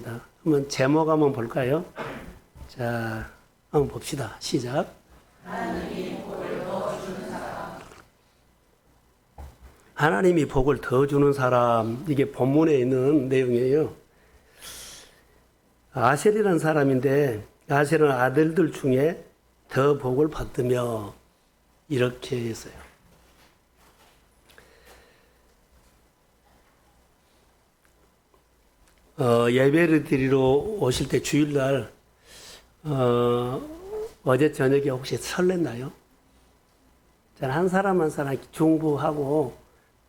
한번 제목 한번 볼까요? 자, 한번 봅시다. 시작. 하나님이 복을 더 주는 사람. 이게 본문에 있는 내용이에요. 아셀이라는 사람인데 아셀은 아들들 중에 더 복을 받으며 이렇게 했어요. 예배를 드리러 오실 때 주일날 어제 저녁에 혹시 설렜나요? 저는 한 사람 한 사람 중부하고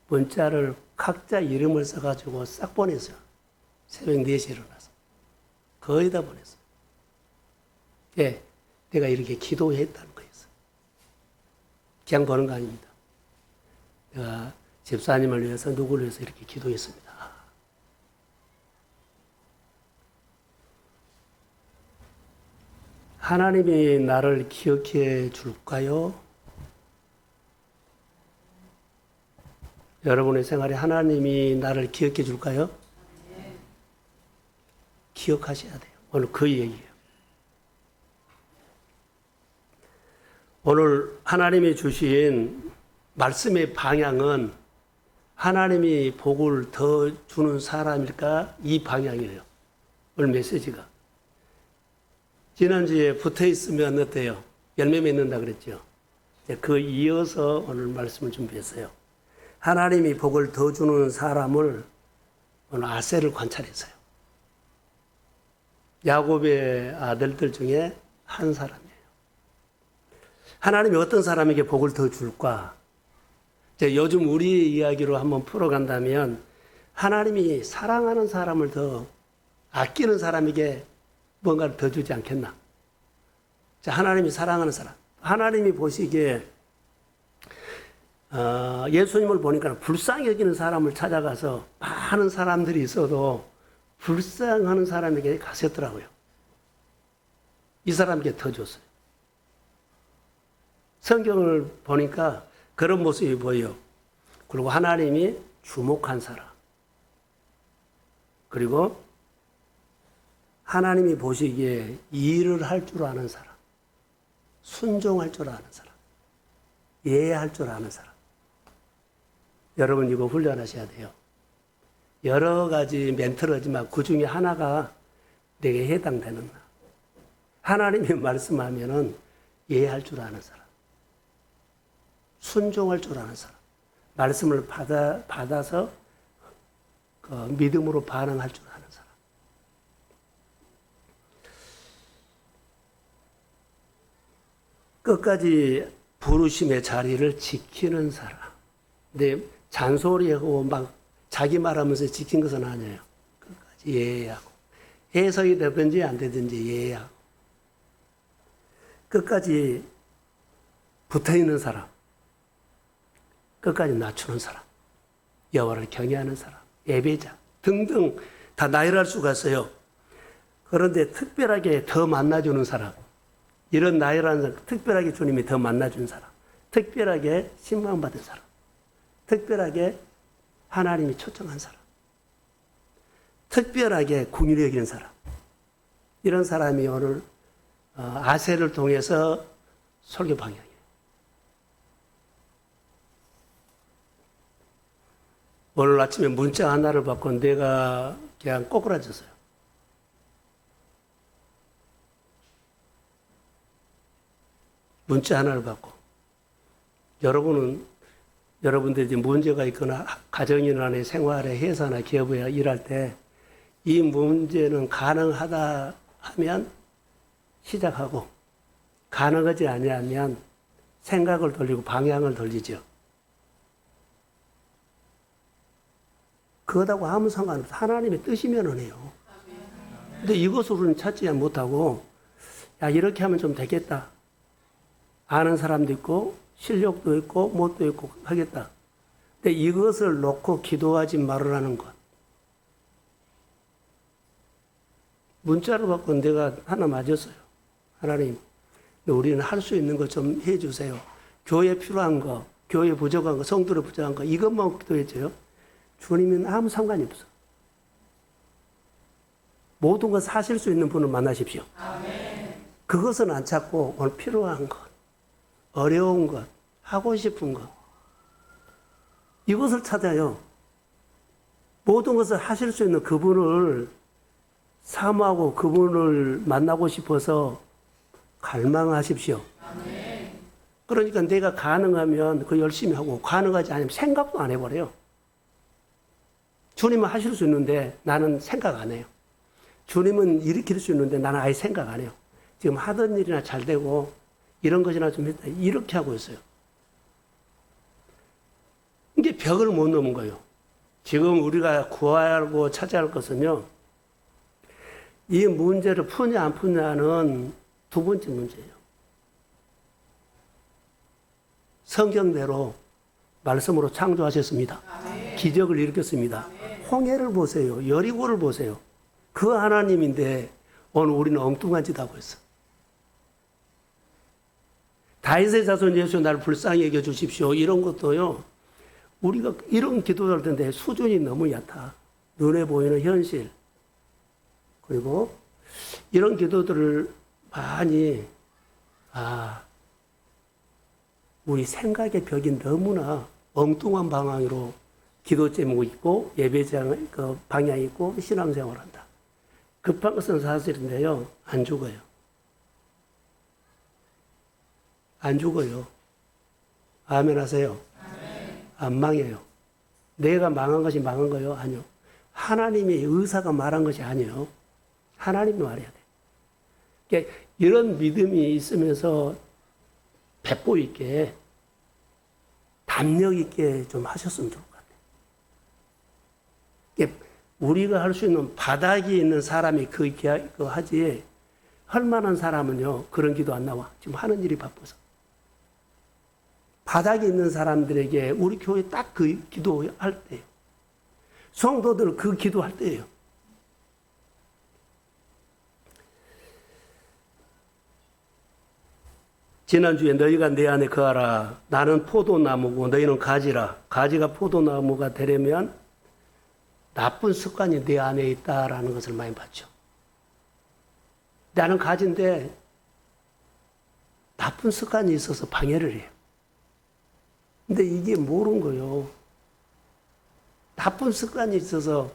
문자를 각자 이름을 써가지고 싹 보냈어요. 새벽 4시에 일어나서. 거의 다 보냈어요. 예, 내가 이렇게 기도했다는 거였어요. 그냥 보는 거 아닙니다. 내가 집사님을 위해서 누구를 위해서 이렇게 기도했습니다. 하나님이 나를 기억해 줄까요? 여러분의 생활에 하나님이 나를 기억해 줄까요? 기억하셔야 돼요. 오늘 그 얘기예요. 오늘 하나님이 주신 말씀의 방향은 하나님이 복을 더 주는 사람일까? 이 방향이에요. 오늘 메시지가. 지난주에 붙어 있으면 어때요? 열매 맺는다 그랬죠? 그 이어서 오늘 말씀을 준비했어요. 하나님이 복을 더 주는 사람을 오늘 아셀을 관찰했어요. 야곱의 아들들 중에 한 사람이에요. 하나님이 어떤 사람에게 복을 더 줄까? 요즘 우리 이야기로 한번 풀어간다면 하나님이 사랑하는 사람을 더 아끼는 사람에게 뭔가를 더 주지 않겠나? 자, 하나님이 사랑하는 사람. 하나님이 보시기에 예수님을 보니까 불쌍히 여기는 사람을 찾아가서 많은 사람들이 있어도 불쌍하는 사람에게 가셨더라고요. 이 사람에게 더 줬어요. 성경을 보니까 그런 모습이 보여요. 그리고 하나님이 주목한 사람. 그리고 하나님이 보시기에 일을 할 줄 아는 사람, 순종할 줄 아는 사람, 예할 줄 아는 사람. 여러분 이거 훈련하셔야 돼요. 여러 가지 멘트르지만 그 중에 하나가 내게 해당되는 나. 하나님이 말씀하면은 예할 줄 아는 사람, 순종할 줄 아는 사람, 말씀을 받아서 그 믿음으로 반응할 줄 아는 사람. 끝까지 부르심의 자리를 지키는 사람. 근데 잔소리하고 막 자기 말하면서 지킨 것은 아니에요. 끝까지 예하고. 해석이 되든지 안 되든지 예하고. 끝까지 붙어 있는 사람. 끝까지 낮추는 사람. 여호와를 경외하는 사람. 예배자 등등 다 나열할 수가 있어요. 그런데 특별하게 더 만나주는 사람. 이런 나열하는 사람, 특별하게 주님이 더 만나준 사람, 특별하게 신망받은 사람, 특별하게 하나님이 초청한 사람, 특별하게 궁휼히 여기는 사람. 이런 사람이 오늘 아셀을 통해서 설교 방향이에요. 오늘 아침에 문자 하나를 받고 내가 그냥 꼬꾸라졌어요. 문자 하나를 받고. 여러분들이 이제 문제가 있거나 가정이나 생활에 회사나 기업에 일할 때 이 문제는 가능하다 하면 시작하고 가능하지 아니하면 생각을 돌리고 방향을 돌리죠. 그거하고 아무 상관없어요. 하나님의 뜻이면은 해요. 근데 이것을 우리는 찾지 못하고 야, 이렇게 하면 좀 되겠다. 아는 사람도 있고 실력도 있고 뭣도 있고 하겠다. 근데 이것을 놓고 기도하지 말으라는 것. 문자를 받고 내가 하나 맞았어요. 하나님, 우리는 할 수 있는 것 좀 해주세요. 교회 필요한 거, 교회 부족한 거, 성도로 부족한 거 이것만 기도했죠. 주님은 아무 상관이 없어. 모든 것 사실 수 있는 분을 만나십시오. 그것은 안 찾고 오늘 필요한 것, 어려운 것, 하고 싶은 것, 이것을 찾아요. 모든 것을 하실 수 있는 그분을 사모하고 그분을 만나고 싶어서 갈망하십시오. 그러니까 내가 가능하면 그 열심히 하고 가능하지 않으면 생각도 안 해버려요. 주님은 하실 수 있는데 나는 생각 안 해요. 주님은 일으킬 수 있는데 나는 아예 생각 안 해요. 지금 하던 일이나 잘 되고 이런 것이나 좀 했다. 이렇게 하고 있어요. 이게 벽을 못 넘은 거예요. 지금 우리가 구하고 찾아야 할 것은요. 이 문제를 푸냐 안 푸냐는 두 번째 문제예요. 성경대로 말씀으로 창조하셨습니다. 기적을 일으켰습니다. 홍해를 보세요. 여리고를 보세요. 그 하나님인데 오늘 우리는 엉뚱한 짓 하고 있어. 다윗의 자손 예수 나를 불쌍히 여겨 주십시오. 이런 것도요. 우리가 이런 기도할 텐데 수준이 너무 얕아. 눈에 보이는 현실. 그리고 이런 기도들을 많이 우리 생각의 벽이 너무나 엉뚱한 방향으로 기도 제목이 있고 예배장 그 방향이 있고 신앙생활을 한다. 급한 것은 사실인데요. 안 죽어요. 안 죽어요. 아멘 하세요. 안 망해요. 내가 망한 것이 망한 거요? 아니요. 하나님의 의사가 말한 것이 아니에요. 하나님이 말해야 돼. 그러니까 이런 믿음이 있으면서 배포 있게 담력 있게 좀 하셨으면 좋을 것 같아요. 그러니까 우리가 할 수 있는 바닥이 있는 사람이 그거 하지 할 만한 사람은요 그런 기도 안 나와. 지금 하는 일이 바빠서. 바닥에 있는 사람들에게 우리 교회 딱 그 기도할 때예요. 성도들 그 기도할 때예요. 지난주에 너희가 내 안에 거하라. 나는 포도나무고 너희는 가지라. 가지가 포도나무가 되려면 나쁜 습관이 내 안에 있다라는 것을 많이 봤죠. 나는 가지인데 나쁜 습관이 있어서 방해를 해요. 근데 이게 모르는 거예요. 나쁜 습관이 있어서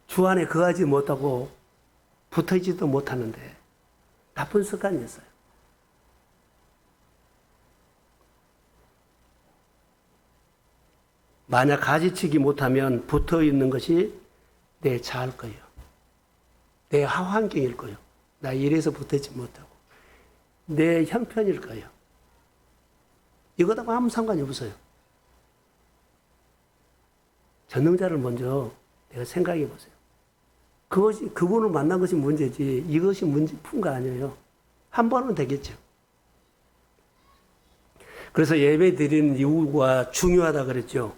주 안에 거하지 못하고 붙어있지도 못하는데 나쁜 습관이 있어요. 만약 가지치기 못하면 붙어있는 것이 내 자아일 거예요. 내 하환경일 거예요. 나 이래서 붙어있지 못하고 내 형편일 거예요. 이거하고 아무 상관이 없어요. 전능자를 먼저 내가 생각해 보세요. 그분을 만난 것이 문제지, 이것이 문제 푼 거 아니에요. 한 번은 되겠죠. 그래서 예배 드리는 이유가 중요하다 그랬죠.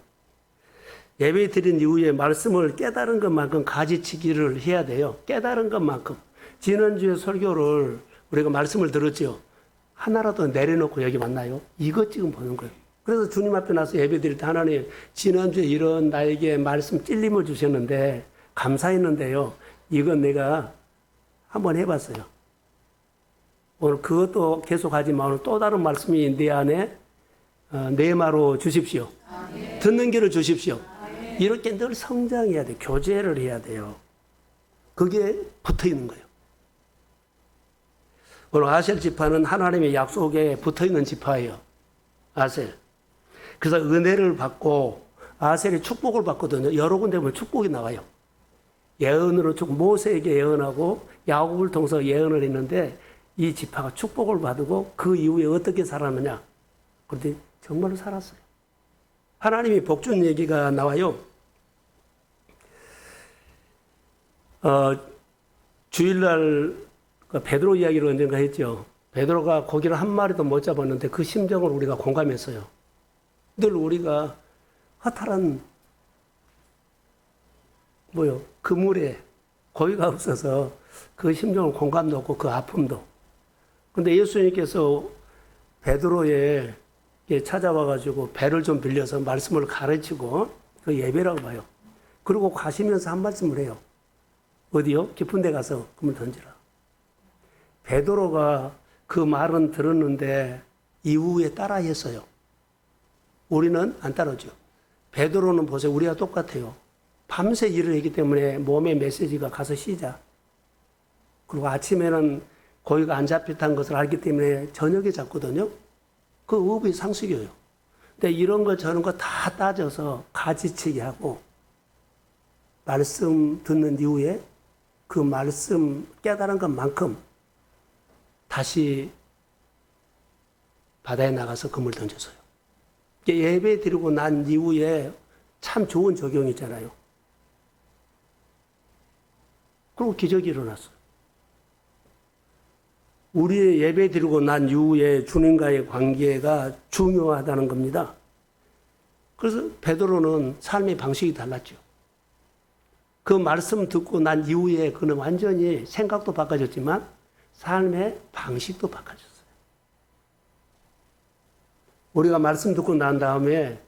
예배 드린 이후에 말씀을 깨달은 것만큼 가지치기를 해야 돼요. 깨달은 것만큼. 지난주에 설교를 우리가 말씀을 들었죠. 하나라도 내려놓고 여기 만나요. 이것 지금 보는 거예요. 그래서 주님 앞에 나서 예배 드릴 때 하나님 지난주에 이런 나에게 말씀 찔림을 주셨는데 감사했는데요. 이건 내가 한번 해봤어요. 오늘 그것도 계속하지만 오늘 또 다른 말씀이 내 안에 내마로 주십시오. 듣는 길을 주십시오. 이렇게 늘 성장해야 돼요. 교제를 해야 돼요. 그게 붙어 있는 거예요. 오늘 아셀 지파는 하나님의 약속에 붙어 있는 지파예요. 아셀. 그래서 은혜를 받고 아셀이 축복을 받거든요. 여러 군데 보면 축복이 나와요. 예언으로 모세에게 예언하고 야곱을 통해서 예언을 했는데 이 지파가 축복을 받고 그 이후에 어떻게 살았느냐. 그런데 정말로 살았어요. 하나님이 복준 얘기가 나와요. 주일날 베드로 이야기를 언젠가 했죠. 베드로가 고기를 한 마리도 못 잡았는데 그 심정을 우리가 공감했어요. 늘 우리가 허탈한 그물에 고기가 없어서 그 심정을 공감도 없고 그 아픔도. 근데 예수님께서 베드로에 찾아와가지고 배를 좀 빌려서 말씀을 가르치고 그 예배라고 봐요. 그리고 가시면서 한 말씀을 해요. 어디요? 깊은 데 가서 그물 던지라. 베드로가 그 말은 들었는데 이후에 따라 했어요. 우리는 안 따르죠. 베드로는 보세요. 우리가 똑같아요. 밤새 일을 했기 때문에 몸의 메시지가 가서 쉬자. 그리고 아침에는 고기가 안 잡혔다는 것을 알기 때문에 저녁에 잡거든요. 그 의업이 상식이에요. 근데 이런 거 저런 거 다 따져서 가지치기 하고 말씀 듣는 이후에 그 말씀 깨달은 것만큼 다시 바다에 나가서 그물 던졌어요. 예배 드리고 난 이후에 참 좋은 적용이 있잖아요. 그리고 기적이 일어났어요. 우리 예배 드리고 난 이후에 주님과의 관계가 중요하다는 겁니다. 그래서 베드로는 삶의 방식이 달랐죠. 그 말씀 듣고 난 이후에 그는 완전히 생각도 바꿔졌지만 삶의 방식도 바꿔졌어요. 우리가 말씀 듣고 난 다음에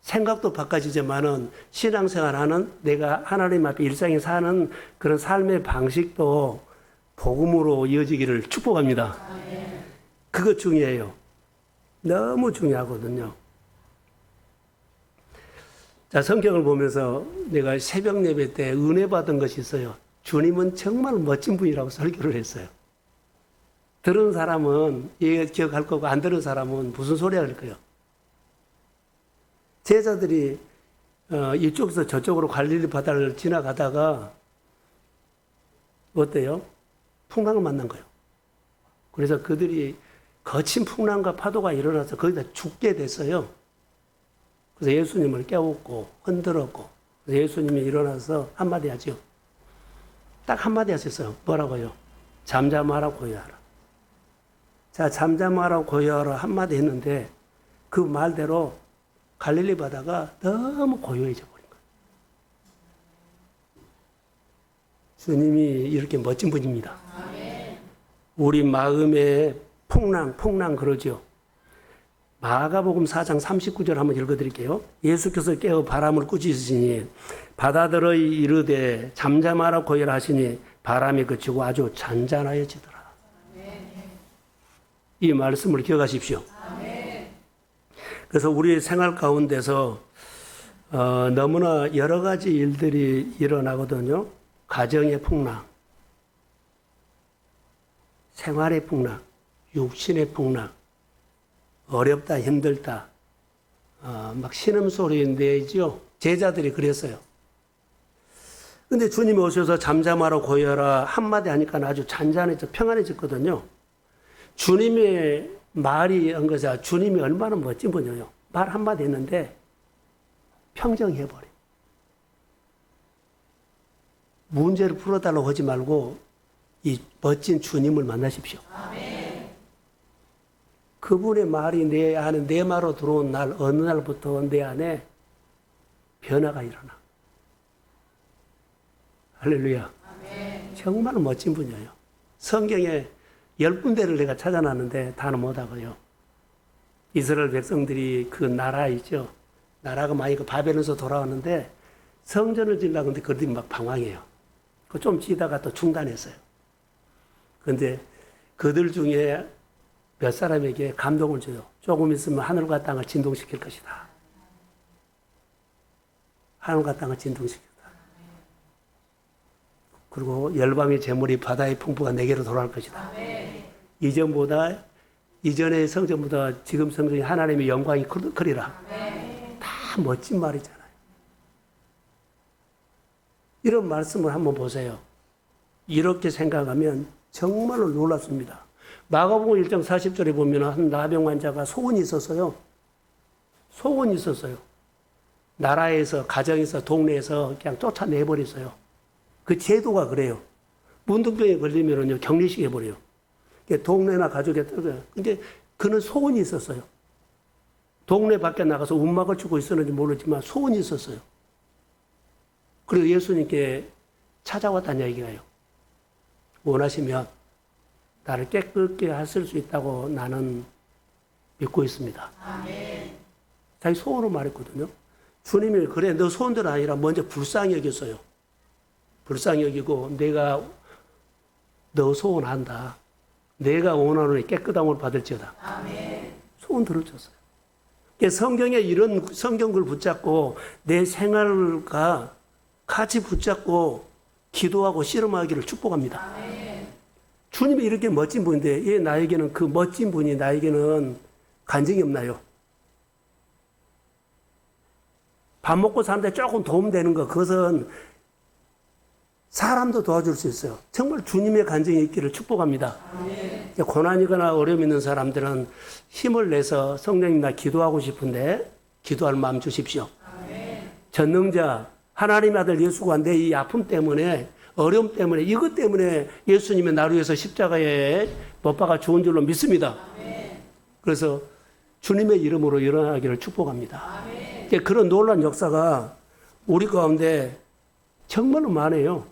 생각도 바꿔지지만은 신앙생활하는 내가 하나님 앞에 일상에 사는 그런 삶의 방식도 복음으로 이어지기를 축복합니다. 그거 중요해요. 너무 중요하거든요. 자, 성경을 보면서 내가 새벽 예배 때 은혜 받은 것이 있어요. 주님은 정말 멋진 분이라고 설교를 했어요. 들은 사람은 기억할 거고 안 들은 사람은 무슨 소리 할 거예요. 제자들이 이쪽에서 저쪽으로 갈릴리 바다를 지나가다가 어때요? 풍랑을 만난 거예요. 그래서 그들이 거친 풍랑과 파도가 일어나서 거기다 죽게 됐어요. 그래서 예수님을 깨웠고 흔들었고 그래서 예수님이 일어나서 한마디 하죠. 딱 한마디 하셨어요. 뭐라고요? 잠잠하라 고요하라. 자, 잠잠하라 고요하라 한마디 했는데 그 말대로 갈릴리 바다가 너무 고요해져 버린 거예요. 주님이 이렇게 멋진 분입니다. 우리 마음의 풍랑 그러죠. 마가복음 4장 39절 한번 읽어드릴게요. 예수께서 깨어 바람을 꾸짖으시니 바다들의 이르되 잠잠하라 고요하라 하시니 바람이 그치고 아주 잔잔하여지더라. 이 말씀을 기억하십시오. 그래서 우리 생활 가운데서 너무나 여러 가지 일들이 일어나거든요. 가정의 풍랑, 생활의 풍랑, 육신의 풍랑, 어렵다, 힘들다, 막 신음소리 내죠. 제자들이 그랬어요. 근데 주님이 오셔서 잠잠하라 고요하라 한마디 하니까 아주 잔잔해져 평안해졌거든요. 주님의 말이 한 것이 주님이 얼마나 멋진 분이에요. 말 한마디 했는데 평정해버려. 문제를 풀어달라고 하지 말고 이 멋진 주님을 만나십시오. 아멘. 그분의 말이 내 안에 내 말로 들어온 날 어느 날부터 내 안에 변화가 일어나. 할렐루야. 아멘. 정말 멋진 분이에요. 성경에 10군데를 내가 찾아놨는데 다는 못하고요. 이스라엘 백성들이 그 나라 있죠. 나라가 많이 그 바벨론에서 돌아왔는데 성전을 지으려고 하는데 그들이 막 방황해요. 그 좀 지다가 또 중단했어요. 그런데 그들 중에 몇 사람에게 감동을 줘요. 조금 있으면 하늘과 땅을 진동시킬 것이다. 하늘과 땅을 진동시켰다. 그리고 열방의 재물이 바다의 풍부가 내게로 돌아올 것이다. 이전의 성전보다 지금 성전이 하나님의 영광이 크리라. 다 멋진 말이잖아요. 이런 말씀을 한번 보세요. 이렇게 생각하면 정말로 놀랍습니다. 마가복음 1장 40절에 보면 한 나병 환자가 소원이 있었어요. 소원이 있었어요. 나라에서, 가정에서, 동네에서 그냥 쫓아내버렸어요. 그 제도가 그래요. 문둥병에 걸리면요, 격리식 해버려요. 동네나 가족에 떨어져요. 근데 그는 소원이 있었어요. 동네 밖에 나가서 움막을 주고 있었는지 모르지만 소원이 있었어요. 그래서 예수님께 찾아왔다는 얘기가요. 원하시면 나를 깨끗게 하실 수 있다고 나는 믿고 있습니다. 아멘. 자기 소원으로 말했거든요. 주님이 그래 너 소원대로 아니라 먼저 불쌍히 여겼어요. 불쌍히 여기고 내가 너 소원한다. 내가 원하노니 깨끗함을 받을지어다. 아멘. 소원 들어줬어요. 성경에 이런 성경을 붙잡고 내 생활과 같이 붙잡고 기도하고 씨름하기를 축복합니다. 아멘. 주님이 이렇게 멋진 분인데 예, 나에게는 그 멋진 분이 나에게는 간증이 없나요? 밥 먹고 사는데 조금 도움되는 거 그것은 사람도 도와줄 수 있어요. 정말 주님의 간증이 있기를 축복합니다. 아멘. 고난이거나 어려움 있는 사람들은 힘을 내서 성령님 나 기도하고 싶은데 기도할 마음 주십시오. 아멘. 전능자 하나님의 아들 예수가 내 이 아픔 때문에 어려움 때문에 이것 때문에 예수님의 나를 위해서 십자가에 못 박아 죽은 줄로 믿습니다. 아멘. 그래서 주님의 이름으로 일어나기를 축복합니다. 아멘. 그런 놀라운 역사가 우리 가운데 정말로 많아요.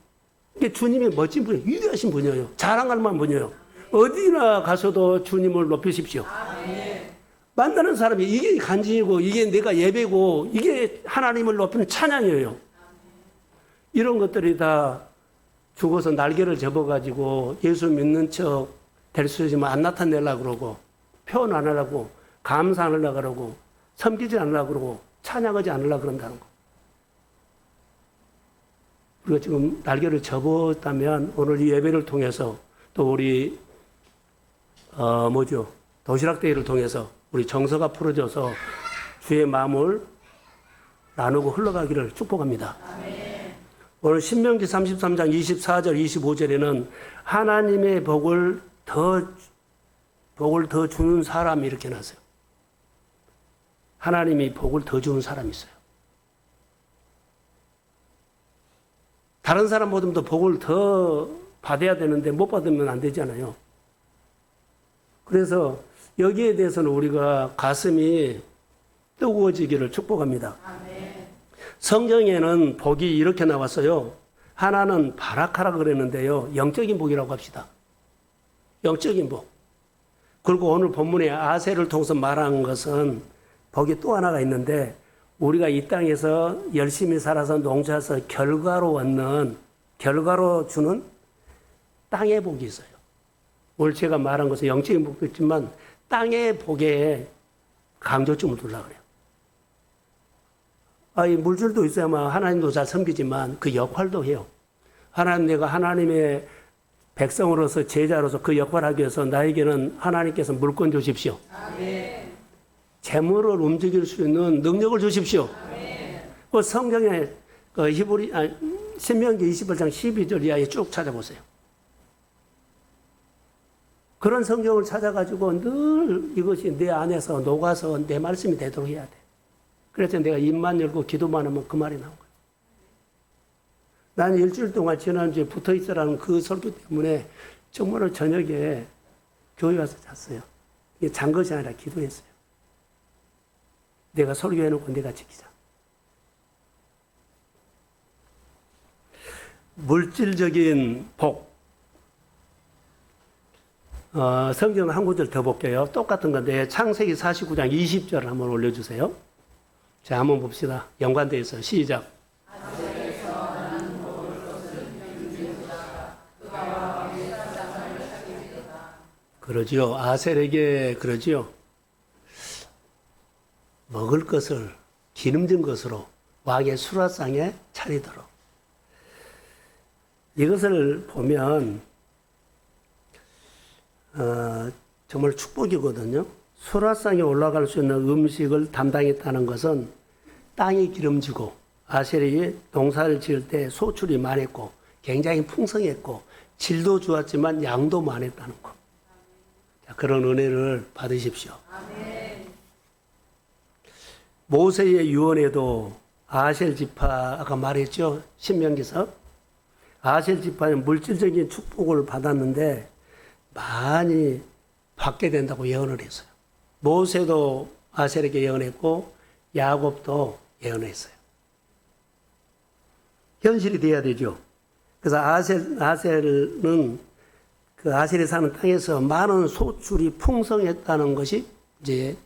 주님이 멋진 분이에요. 위대하신 분이에요. 자랑할 만한 분이에요. 어디나 가서도 주님을 높이십시오. 아멘. 만나는 사람이 이게 간증이고 이게 내가 예배고 이게 하나님을 높이는 찬양이에요. 이런 것들이 다 죽어서 날개를 접어가지고 예수 믿는 척 될 수 있지만 안 나타내려고 그러고 표현 안 하려고 감사 안 하려고 그러고 섬기지 않으려고 그러고 찬양하지 않으려고 그런다는 거. 우리가 지금 날개를 접었다면 오늘 이 예배를 통해서 또 우리 도시락 대회를 통해서 우리 정서가 풀어져서 주의 마음을 나누고 흘러가기를 축복합니다. 아멘. 오늘 신명기 33장 24절 25절에는 하나님의 복을 더 주는 사람이 이렇게 나왔어요. 하나님이 복을 더 주는 사람이 있어요. 다른 사람보다 복을 더 받아야 되는데 못 받으면 안 되잖아요. 그래서 여기에 대해서는 우리가 가슴이 뜨거워지기를 축복합니다. 아멘. 성경에는 복이 이렇게 나왔어요. 하나는 바라카라 그랬는데요. 영적인 복이라고 합시다. 영적인 복. 그리고 오늘 본문에 아세를 통해서 말한 것은 복이 또 하나가 있는데 우리가 이 땅에서 열심히 살아서 농사해서 결과로 주는 땅의 복이 있어요. 오늘 제가 말한 것은 영적인 복도 있지만 땅의 복에 강조점을 두려고 그래요. 이 물질도 있어야만 하나님도 잘 섬기지만 그 역할도 해요. 내가 하나님의 백성으로서 제자로서 그 역할을 하기 위해서 나에게는 하나님께서 물권 주십시오. 아멘. 재물을 움직일 수 있는 능력을 주십시오. 그 성경에 신명기 21장 12절 이하에 쭉 찾아보세요. 그런 성경을 찾아가지고 늘 이것이 내 안에서 녹아서 내 말씀이 되도록 해야 돼. 그래서 내가 입만 열고 기도만 하면 그 말이 나온 거예요. 나는 일주일 동안 지난주에 붙어 있으라는 그 설교 때문에 정말로 저녁에 교회 와서 잤어요. 이게 잔 것이 아니라 기도했어요. 내가 설교해놓고 내가 지키자. 물질적인 복. 성경 한 구절 더 볼게요. 똑같은 건데 창세기 49장 20절을 한번 올려주세요. 자, 한번 봅시다. 연관되어 있어요. 시작. 그러지요. 아셀에게 그러지요. 먹을 것을 기름진 것으로 왕의 수라상에 차리도록. 이것을 보면 정말 축복이거든요. 수라상에 올라갈 수 있는 음식을 담당했다는 것은 땅이 기름지고 아셀이 농사를 지을 때 소출이 많았고 굉장히 풍성했고 질도 좋았지만 양도 많았다는 것. 자, 그런 은혜를 받으십시오. 아멘. 모세의 유언에도 아셀 지파 아까 말했죠. 신명기서 아셀 지파는 물질적인 축복을 받았는데 많이 받게 된다고 예언을 했어요. 모세도 아셀에게 예언했고 야곱도 예언했어요. 현실이 돼야 되죠. 그래서 아셀은 그 아셀이 사는 땅에서 많은 소출이 풍성했다는 것이 이제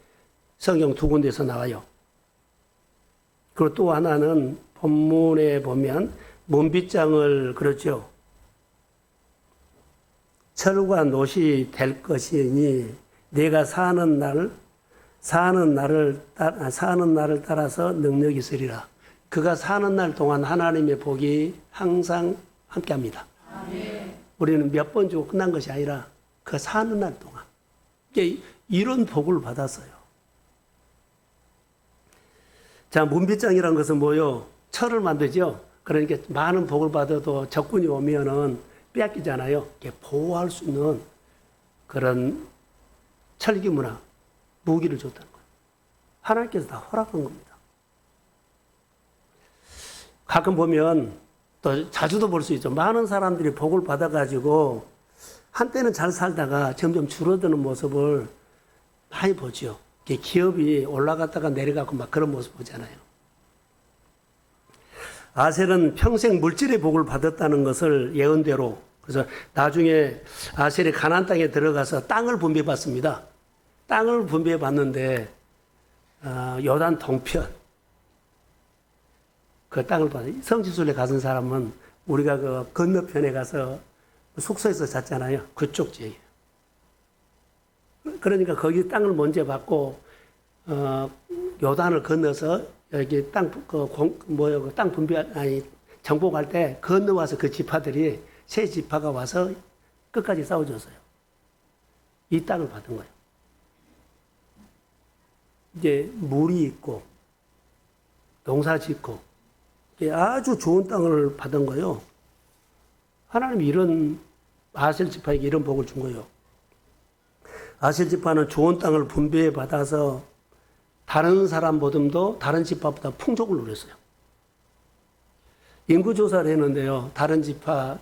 성경 두 군데에서 나와요. 그리고 또 하나는 본문에 보면 문빗장을 그렇죠. 철과 노시 될 것이니 내가 사는 날을 따라서 능력이 있으리라. 그가 사는 날 동안 하나님의 복이 항상 함께합니다. 우리는 몇 번 주고 끝난 것이 아니라 그 사는 날 동안 이런 복을 받았어요. 자, 문빗장이라는 것은 뭐요? 철을 만들죠. 그러니까 많은 복을 받아도 적군이 오면은 빼앗기잖아요. 보호할 수 있는 그런 철기문화, 무기를 줬다는 거예요. 하나님께서 다 허락한 겁니다. 가끔 보면 또 자주도 볼 수 있죠. 많은 사람들이 복을 받아가지고 한때는 잘 살다가 점점 줄어드는 모습을 많이 보죠. 기업이 올라갔다가 내려가고 막 그런 모습 보잖아요. 아셀은 평생 물질의 복을 받았다는 것을 예언대로, 그래서 나중에 아셀이 가나안 땅에 들어가서 땅을 분배받습니다. 땅을 분배받는데 요단 동편 그 땅을 받아요. 성지순례 가는 사람은 우리가 그 건너편에 가서 숙소에서 잤잖아요. 그쪽 지역이에요. 그러니까 거기 땅을 먼저 받고 요단을 건너서 여기 땅 분배 정복할 때 건너와서 그 지파들이 세 지파가 와서 끝까지 싸워줬어요. 이 땅을 받은 거예요. 이제 물이 있고 농사 짓고 아주 좋은 땅을 받은 거예요. 하나님이 이런 아셀 지파에게 이런 복을 준 거예요. 아셀 지파는 좋은 땅을 분배해 받아서 다른 사람보다도 다른 지파보다 풍족을 누렸어요. 인구조사를 했는데요. 다른 지파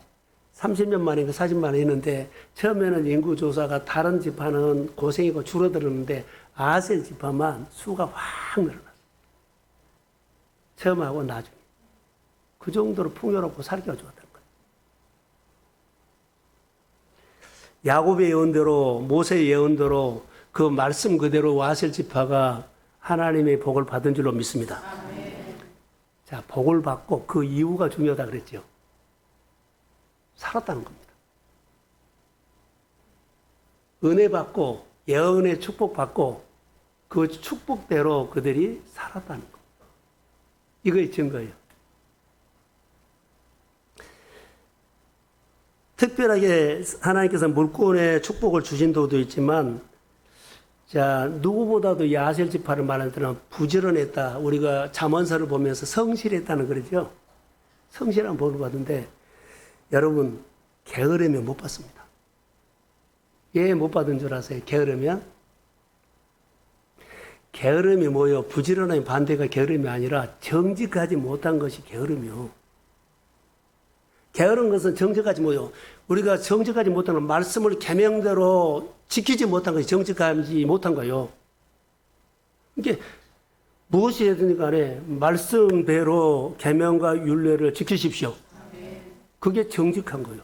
30년 만인가 40만 했는데 처음에는 인구조사가 다른 지파는 고생이고 줄어들었는데 아셀 지파만 수가 확 늘어났어요. 처음하고 나중에. 그 정도로 풍요롭고 살기가 좋았다는 거예요. 야곱의 예언대로 모세의 예언대로 그 말씀 그대로 아셀 지파가 하나님의 복을 받은 줄로 믿습니다. 자, 복을 받고 그 이유가 중요하다 그랬죠. 살았다는 겁니다. 은혜 받고 예언의 축복 받고 그 축복대로 그들이 살았다는 것. 이거의 증거예요. 특별하게 하나님께서 물권의 축복을 주신 도도 있지만, 자, 누구보다도 이 아셀 지파를 말할 때는 부지런했다. 우리가 잠언서를 보면서 성실했다는 그러죠. 성실한 복을 받은데, 여러분, 게으르면 못 받습니다. 예, 못 받은 줄 아세요? 게으르면? 게으름이 뭐요? 부지런함의 반대가 게으름이 아니라 정직하지 못한 것이 게으름이요. 게으른 것은 정직하지 뭐요? 우리가 정직하지 못한 말씀을 계명대로 지키지 못한 것이 정직하지 못한 거예요. 이게 무엇이 되든 간에 말씀대로 계명과 율례를 지키십시오. 그게 정직한 거예요.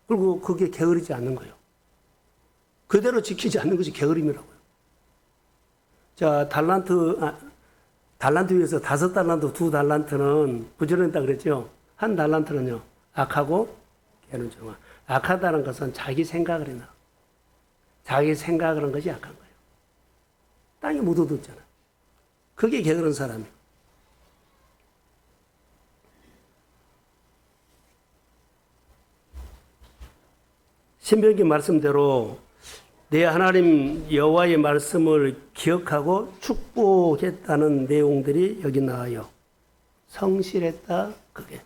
그리고 그게 게으르지 않는 거예요. 그대로 지키지 않는 것이 게으름이라고요. 자, 달란트 위에서 5달란트, 2달란트는 부지런했다 그랬죠. 1달란트는요, 악하고 게으른 종. 악하다는 것은 자기 생각을 했나. 자기 생각을 한 것이 악한 거예요. 땅에 묻어뒀잖아. 그게 게으른 사람이에요. 신명기 말씀대로 내 하나님 여호와의 말씀을 기억하고 축복했다는 내용들이 여기 나와요. 성실했다, 그게.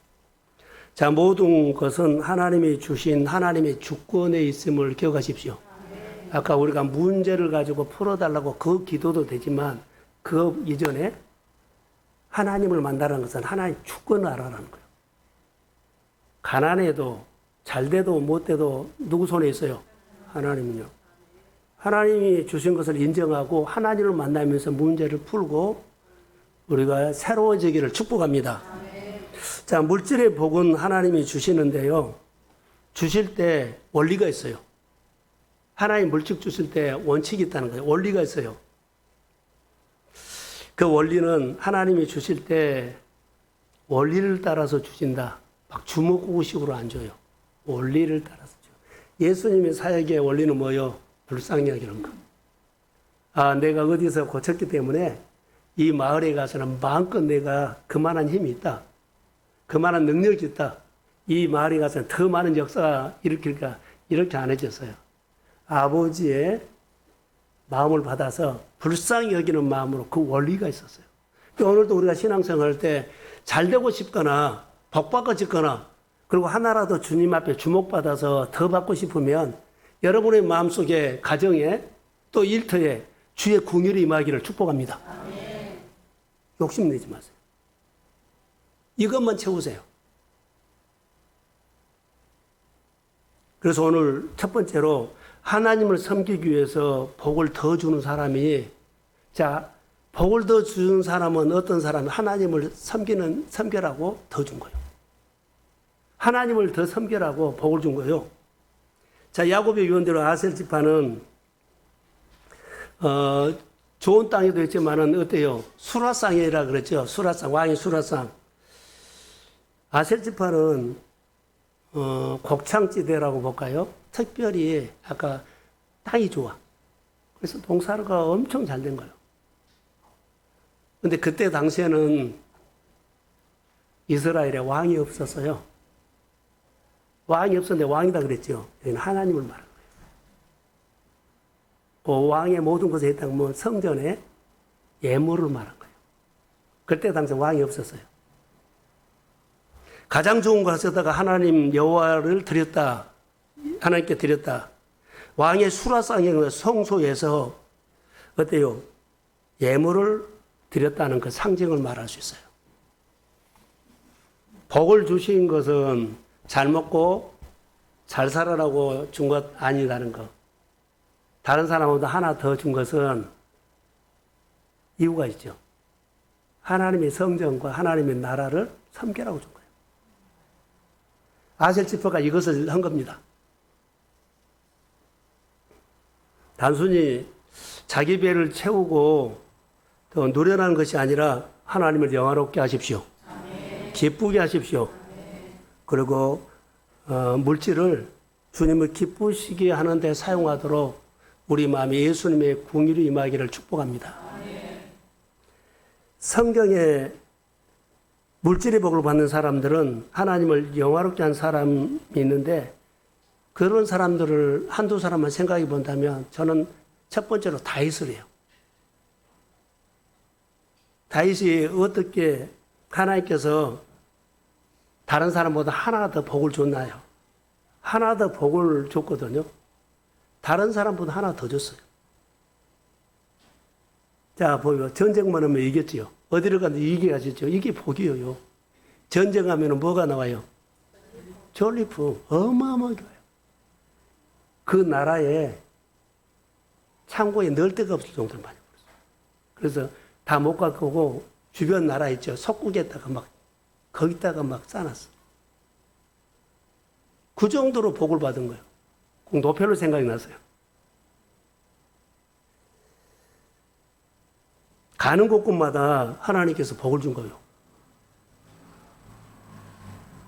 자, 모든 것은 하나님이 주신 하나님의 주권에 있음을 기억하십시오. 아까 우리가 문제를 가지고 풀어달라고 그 기도도 되지만 그 이전에 하나님을 만나라는 것은 하나님 주권을 알아라는 거예요. 가난해도 잘 돼도 못 돼도 누구 손에 있어요? 하나님은요. 하나님이 주신 것을 인정하고 하나님을 만나면서 문제를 풀고 우리가 새로워지기를 축복합니다. 자, 물질의 복은 하나님이 주시는데요. 주실 때 원리가 있어요. 하나님 물질 주실 때 원칙이 있다는 거예요. 원리가 있어요. 그 원리는 하나님이 주실 때 원리를 따라서 주신다. 막 주먹구구식으로 안 줘요. 원리를 따라서 줘. 예수님의 사역의 원리는 뭐요? 불쌍히 여기는 거. 아, 내가 어디서 고쳤기 때문에 이 마을에 가서는 마음껏 내가 그만한 힘이 있다. 그만한 능력이 있다. 이 마을에 가서는 더 많은 역사가 일으킬까? 이렇게 안 해줬어요. 아버지의 마음을 받아서 불쌍히 여기는 마음으로 그 원리가 있었어요. 오늘도 우리가 신앙생활 할 때 잘 되고 싶거나 복받고 싶거나 그리고 하나라도 주님 앞에 주목받아서 더 받고 싶으면 여러분의 마음속에 가정에 또 일터에 주의 궁율이 임하기를 축복합니다. 욕심내지 마세요. 이것만 채우세요. 그래서 오늘 첫 번째로 하나님을 섬기기 위해서 복을 더 주는 사람이, 자, 복을 더 주는 사람은 어떤 사람이 하나님을 섬겨라고 더 준 거예요. 하나님을 더 섬겨라고 복을 준 거예요. 자, 야곱의 유언대로 아셀 지파는 좋은 땅에도 있지만은 어때요? 수라상이라 그랬죠. 수라상, 왕의 수라상. 아셀 지파는 곡창지대라고 볼까요? 특별히 아까 땅이 좋아. 그래서 농사가 엄청 잘 된 거예요. 근데 그때 당시에는 이스라엘에 왕이 없었어요. 왕이 없었는데 왕이다 그랬죠. 여기는 하나님을 말한 거예요. 그 왕의 모든 것에 했다면 뭐 성전에 예물을 말한 거예요. 그때 당시 왕이 없었어요. 가장 좋은 것에다가 하나님 여호와를 드렸다. 하나님께 드렸다. 왕의 수라상의 성소에서 어때요? 예물을 드렸다는 그 상징을 말할 수 있어요. 복을 주신 것은 잘 먹고 잘 살아라고 준 것 아니라는 거. 다른 사람보다 하나 더 준 것은 이유가 있죠. 하나님의 성전과 하나님의 나라를 섬기라고 준 거예요. 아셀 지파가 이것을 한 겁니다. 단순히 자기 배를 채우고 또 누려라는 것이 아니라 하나님을 영화롭게 하십시오. 기쁘게 하십시오. 그리고 물질을 주님을 기쁘시게 하는 데 사용하도록 우리 마음에 예수님의 궁율이 임하기를 축복합니다. 성경에 물질의 복을 받는 사람들은 하나님을 영화롭게 한 사람이 있는데 그런 사람들을 한두 사람만 생각해 본다면 저는 첫 번째로 다윗을 해요. 다윗이 어떻게 하나님께서 다른 사람보다 하나 더 복을 줬나요? 하나 더 복을 줬거든요. 다른 사람보다 하나 더 줬어요. 자, 보여. 전쟁만 하면 이겼지요. 어디를 가도 이겨야죠. 이게 복이에요. 전쟁하면 뭐가 나와요? 전리품. 어마어마하게 와요. 그 나라에 창고에 넣을 데가 없을 정도로 많이 벌었어요. 그래서 다 못 갖고 주변 나라 있죠. 석국에다가 막 거기다가 막 싸놨어. 그 정도로 복을 받은 거예요. 꼭 노벨로 생각이 났어요. 가는 곳곳마다 하나님께서 복을 준 거예요.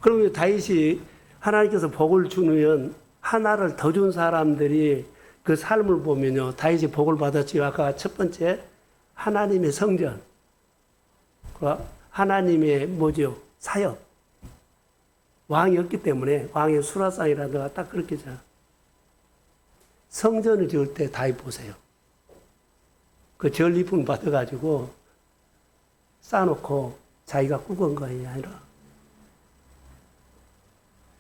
그러면 다윗이 하나님께서 복을 주면 하나를 더 준 사람들이 그 삶을 보면요. 다윗이 복을 받았지요. 아까 첫 번째 하나님의 성전, 하나님의 뭐죠? 사역. 왕이었기 때문에 왕의 수라상이라든가 딱 그렇게 자. 성전을 지을 때 다윗 보세요. 그 전리품 받아가지고 쌓아놓고 자기가 꾸건 것이 아니라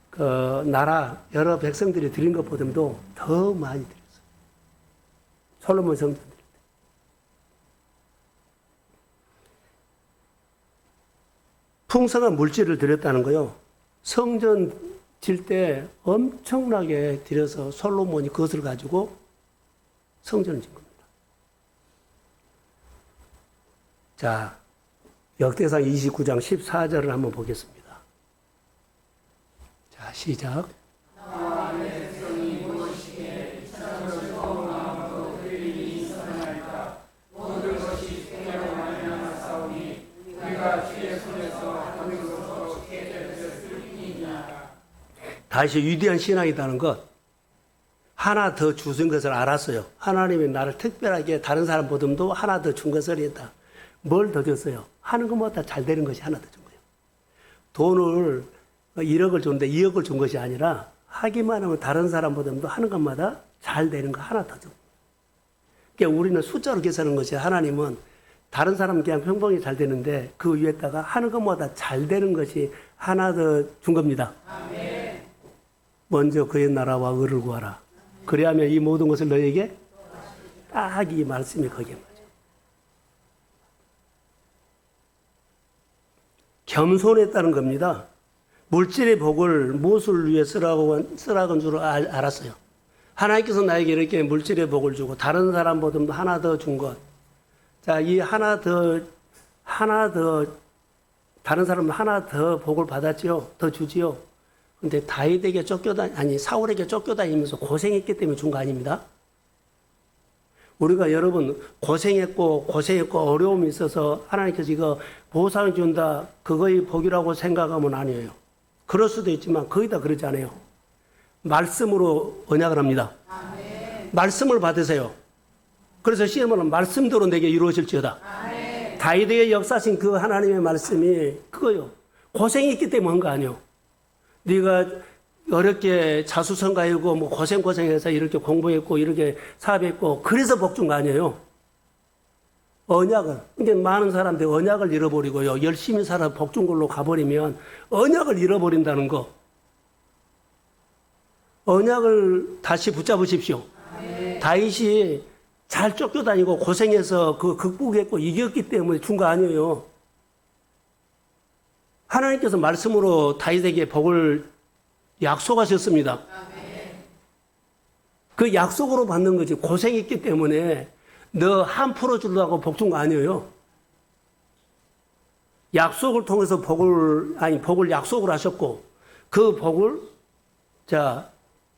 그 나라 여러 백성들이 드린 것보다도 더 많이 드렸어요. 솔로몬 성전 드릴 때. 풍성한 물질을 드렸다는 거요. 성전 질 때 엄청나게 드려서 솔로몬이 그것을 가지고 성전을 진 겁니다. 자, 역대상 29장 14절을 한번 보겠습니다. 자, 시작. 모든 것이 생명을 말미암아 싸우니 우리가 주의 손에서 하는 것을 다시 위대한 신앙이라는 것, 하나 더 주신 것을 알았어요. 하나님이 나를 특별하게 다른 사람보다도 하나 더 준 것을 했다. 뭘 더 줬어요? 하는 것마다 잘 되는 것이 하나 더 준 거예요. 돈을 1억을 줬는데 2억을 준 것이 아니라 하기만 하면 다른 사람보다도 하는 것마다 잘 되는 거 하나 더 준 거예요. 그러니까 우리는 숫자로 계산하는 것이 하나님은 다른 사람은 그냥 평범히 잘 되는데 그 위에다가 하는 것마다 잘 되는 것이 하나 더 준 겁니다. 아멘. 먼저 그의 나라와 의를 구하라. 그래야면 이 모든 것을 너에게 딱 이 말씀이 거기에 맞아요. 겸손했다는 겁니다. 물질의 복을 무엇을 위해 쓰라고 줄 알았어요. 하나님께서 나에게 이렇게 물질의 복을 주고 다른 사람보다 하나 더 준 것. 자, 이 하나 더, 다른 사람은 하나 더 복을 받았지요. 더 주지요. 근데 다윗에게 사울에게 쫓겨다니면서 고생했기 때문에 준 거 아닙니다. 우리가 여러분 고생했고 어려움이 있어서 하나님께서 이거 보상을 준다. 그거의 복이라고 생각하면 아니에요. 그럴 수도 있지만 거의 다 그러지 않아요. 말씀으로 언약을 합니다. 아멘. 말씀을 받으세요. 그래서 시험은 말씀대로 내게 이루어질지어다. 아멘. 다윗에게 역사하신 그 하나님의 말씀이 그거요. 고생했기 때문에 한 거 아니에요. 네가 어렵게 자수성가이고 뭐 고생해서 이렇게 공부했고 이렇게 사업했고 그래서 복 준 거 아니에요. 언약을. 근데 많은 사람들이 언약을 잃어버리고요. 열심히 살아 복 준 걸로 가버리면 언약을 잃어버린다는 거. 언약을 다시 붙잡으십시오. 네. 다윗이 잘 쫓겨다니고 고생해서 그 극복했고 이겼기 때문에 준 거 아니에요. 하나님께서 말씀으로 다윗에게 복을 약속하셨습니다. 그 약속으로 받는 거지. 고생했기 때문에 너 1% 주려고 복 준 거 아니에요. 약속을 통해서 복을 약속을 하셨고 그 복을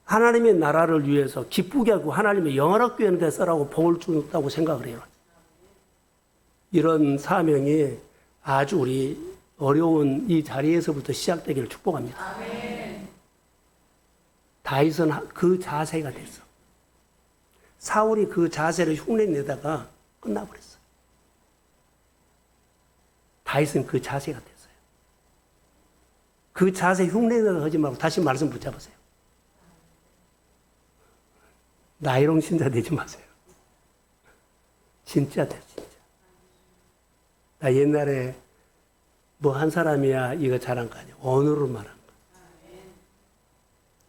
하나님의 나라를 위해서 기쁘게 하고 하나님의 영원한 교회는 데 쓰라고 복을 준다고 생각을 해요. 이런 사명이 아주 우리 어려운 이 자리에서부터 시작되기를 축복합니다. 아멘. 다윗은 그 자세가 됐어. 사울이 그 자세를 흉내내다가 끝나버렸어. 다윗은 그 자세가 됐어요. 그 자세 흉내내다 하지 말고 다시 말씀 붙잡으세요. 나이롱 신자 되지 마세요. 진짜 돼, 진짜. 나 옛날에 뭐 한 사람이야 이거 잘한 거 아니야. 언어로 말한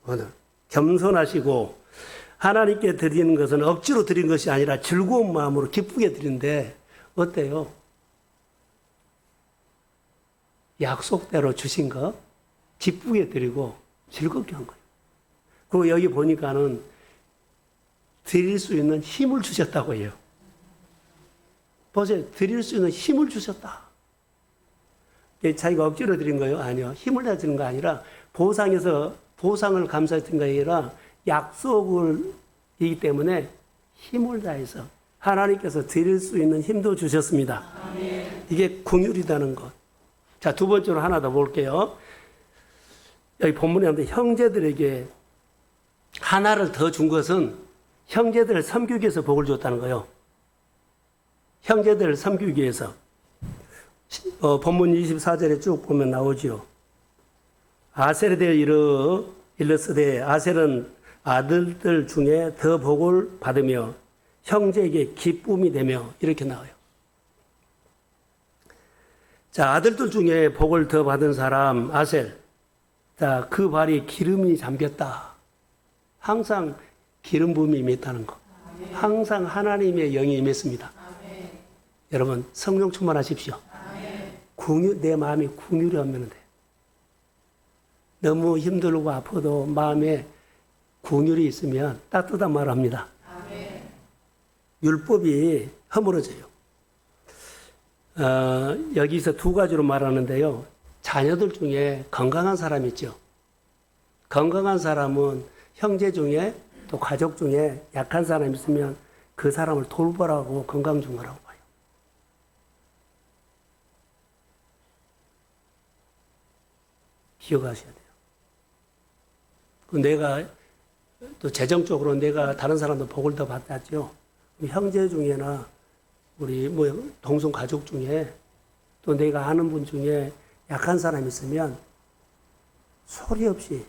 거. 언어. 겸손하시고 하나님께 드리는 것은 억지로 드린 것이 아니라 즐거운 마음으로 기쁘게 드린데 어때요? 약속대로 주신 거 기쁘게 드리고 즐겁게 한 거예요. 그리고 여기 보니까는 드릴 수 있는 힘을 주셨다고 해요. 보세요. 드릴 수 있는 힘을 주셨다. 자기가 억지로 드린 거예요? 아니요. 힘을 다 드린 거 아니라 보상을 감사했던 게 아니라 약속이기 때문에 힘을 다해서 하나님께서 드릴 수 있는 힘도 주셨습니다. 아멘. 이게 긍휼이라는 것. 자, 두 번째로 하나 더 볼게요. 여기 본문에 하는데 형제들에게 하나를 더 준 것은 형제들을 섬기기 위해서 복을 줬다는 거예요. 형제들을 섬기기 위해서. 본문 24절에 쭉 보면 나오지요. 아셀에 대해 일렀으되 아셀은 아들들 중에 더 복을 받으며 형제에게 기쁨이 되며 이렇게 나와요. 자, 아들들 중에 복을 더 받은 사람 아셀. 자, 그 발이 기름이 잠겼다. 항상 기름 부음이 임했다는 것. 항상 하나님의 영이 임했습니다. 여러분 성령 충만하십시오. 내 마음이 긍휼하면 돼. 너무 힘들고 아파도 마음에 긍휼이 있으면 따뜻한 말을 합니다. 율법이 허물어져요. 여기서 두 가지로 말하는데요. 자녀들 중에 건강한 사람이 있죠. 건강한 사람은 형제 중에 또 가족 중에 약한 사람이 있으면 그 사람을 돌보라고 건강 준 거라고 봐요. 기억하셔야 돼요. 내가 또 재정적으로 내가 다른 사람도 복을 더 받았죠. 형제 중에나 우리 뭐 동성 가족 중에 또 내가 아는 분 중에 약한 사람이 있으면 소리 없이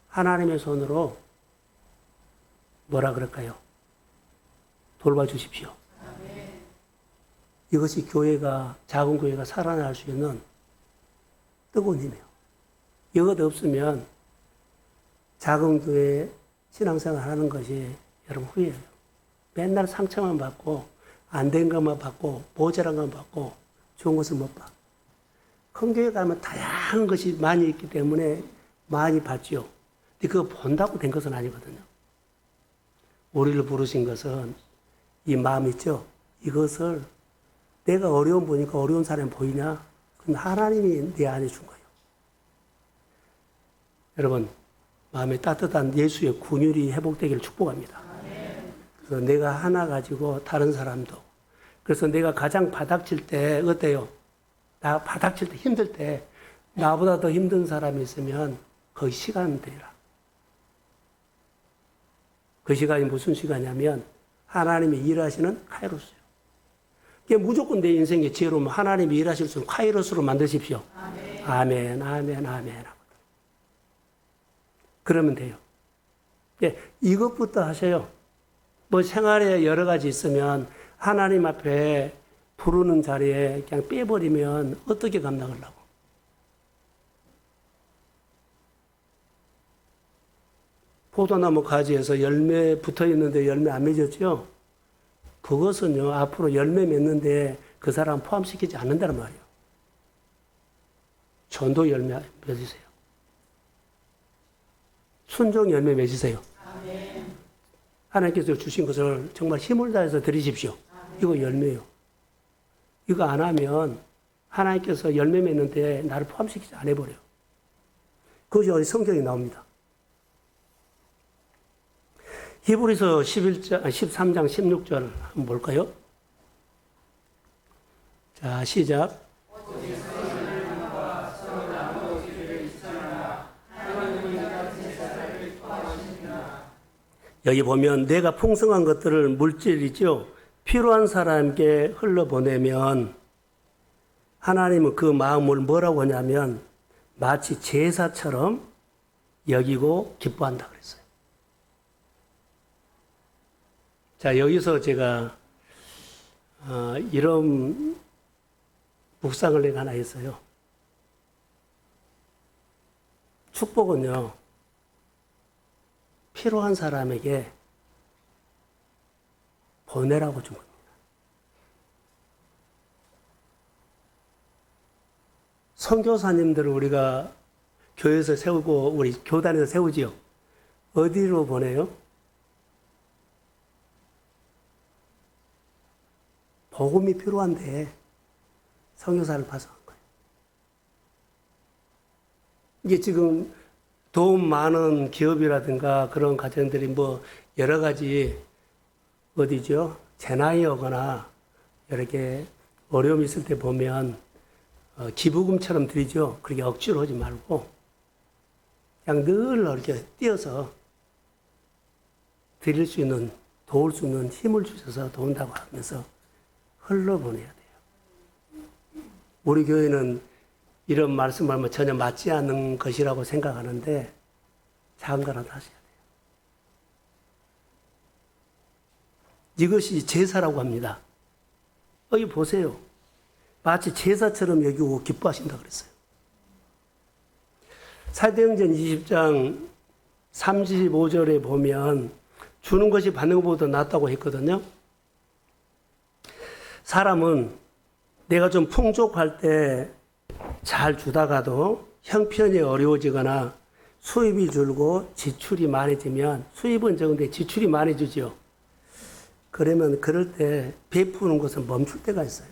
하나님의 손으로 뭐라 그럴까요? 돌봐주십시오. 이것이 교회가, 작은 교회가 살아날 수 있는 뜨거운 힘이에요. 이것 없으면 작은 교회 신앙생활 하는 것이 여러분 후회예요. 맨날 상처만 받고, 안 된 것만 받고, 모자란 것만 받고, 좋은 것을 못 봐. 큰 교회 가면 다양한 것이 많이 있기 때문에 많이 받죠. 근데 그거 본다고 된 것은 아니거든요. 우리를 부르신 것은 이 마음 있죠? 이것을 내가 어려움 보니까 어려운 사람이 보이냐? 그건 하나님이 내 안에 준 거예요. 여러분, 마음에 따뜻한 예수의 군율이 회복되기를 축복합니다. 그래서 내가 하나 가지고 다른 사람도. 그래서 내가 가장 바닥칠 때 어때요? 나 바닥칠 때 힘들 때 나보다 더 힘든 사람이 있으면 거의 시간 되라. 그 시간이 무슨 시간이냐면 하나님이 일하시는 카이로스예요. 그게 무조건 내 인생의 지혜로우면 하나님이 일하실 수 있는 카이로스로 만드십시오. 아멘, 아멘, 아멘, 아멘. 그러면 돼요. 예, 이것부터 하세요. 뭐 생활에 여러 가지 있으면 하나님 앞에 부르는 자리에 그냥 빼버리면 어떻게 감당하려고? 포도나무 가지에서 열매 붙어 있는데 열매 안 맺었죠? 그것은요, 앞으로 열매 맺는데 그 사람 포함시키지 않는다는 말이에요. 전도 열매 맺으세요. 순종 열매 맺으세요. 아멘. 하나님께서 주신 것을 정말 힘을 다해서 드리십시오. 이거 열매예요. 이거 안 하면 하나님께서 열매 맺는데 나를 포함시키지 않아 버려요. 그것이 성경에 나옵니다. 히브리서 13장 16절 한번 볼까요? 자, 시작. 여기 보면 내가 풍성한 것들을 물질이죠. 필요한 사람에게 흘러보내면 하나님은 그 마음을 뭐라고 하냐면 마치 제사처럼 여기고 기뻐한다 그랬어요. 자, 여기서 제가 이런 묵상을 내가 하나 했어요. 축복은요, 필요한 사람에게 보내라고 준 겁니다. 선교사님들을 우리가 교회에서 세우고 우리 교단에서 세우지요. 어디로 보내요? 복음이 필요한데 선교사를 파송한 거예요. 이게 지금 돈 많은 기업이라든가 그런 가정들이 뭐 여러 가지 어디죠? 재난이 오거나 이렇게 어려움이 있을 때 보면 기부금처럼 드리죠. 그렇게 억지로 하지 말고 그냥 늘 이렇게 뛰어서 드릴 수 있는, 도울 수 있는 힘을 주셔서 도운다고 하면서 흘러보내야 돼요. 우리 교회는 이런 말씀을 하면 전혀 맞지 않는 것이라고 생각하는데 작은 거라도 하셔야 돼요. 이것이 제사라고 합니다. 여기 보세요. 마치 제사처럼 여기고 기뻐하신다 그랬어요. 사도행전 20장 35절에 보면 주는 것이 받는 것보다 낫다고 했거든요. 사람은 내가 좀 풍족할 때 잘 주다가도 형편이 어려워지거나 수입이 줄고 지출이 많아지면, 수입은 적은데 지출이 많아지죠. 그러면 그럴 때 베푸는 것은 멈출 때가 있어요.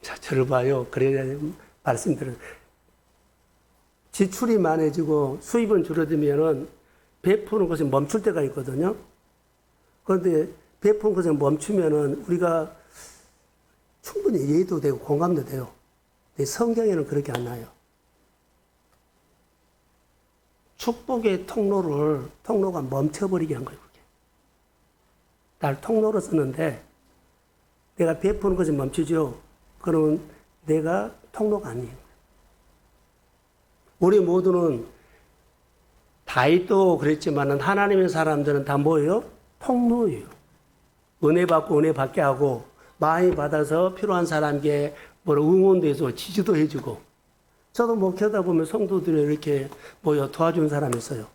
자, 저를 봐요. 그래야 말씀드려요. 지출이 많아지고 수입은 줄어들면은 베푸는 것이 멈출 때가 있거든요. 그런데 베푸는 것을 멈추면은 우리가 충분히 이해도 되고 공감도 돼요. 근데 성경에는 그렇게 안 나요. 축복의 통로가 멈춰버리게 한 거예요. 그게. 날 통로로 썼는데 내가 베푸는 것이 멈추죠. 그러면 내가 통로가 아니에요. 우리 모두는 다윗도 그랬지만 하나님의 사람들은 다 뭐예요? 통로예요. 은혜 받고 은혜 받게 하고 많이 받아서 필요한 사람에게 응원도 해서 지지도 해주고 저도 목회하다 보면 성도들이 이렇게 모여 도와준 사람이 있어요.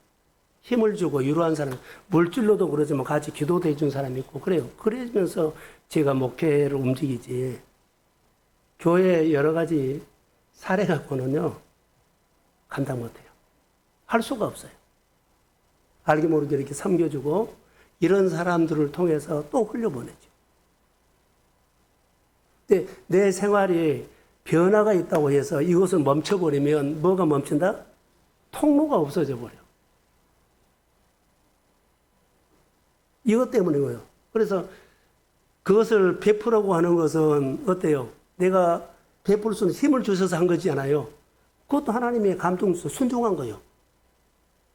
힘을 주고 위로한 사람, 물질로도 그러지만 같이 기도도 해준 사람이 있고 그래요. 그러면서 제가 목회를 움직이지. 교회 여러 가지 사례 갖고는요, 감당 못해요. 할 수가 없어요. 알게 모르게 이렇게 섬겨주고 이런 사람들을 통해서 또 흘려보내죠. 근데 내 생활이 변화가 있다고 해서 이것을 멈춰버리면 뭐가 멈춘다? 통로가 없어져 버려. 이것 때문이고요. 그래서 그것을 베푸라고 하는 것은 어때요? 내가 베풀 수 있는 힘을 주셔서 한 거잖아요. 그것도 하나님의 감동에서 순종한 거예요.